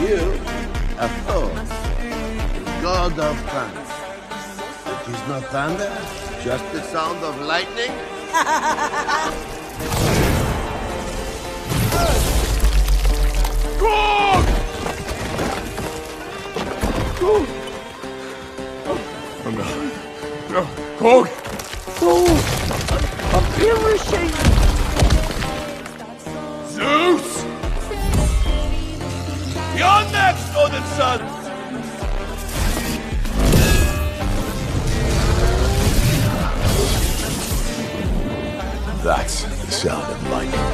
You are Thor, the god of thunder. It is not thunder, just the sound of lightning. Gog! Gog! Oh no. No. Gog! Oh, I'm perishing! Zeus! You're next, Odin's sons! That's the sound of lightning.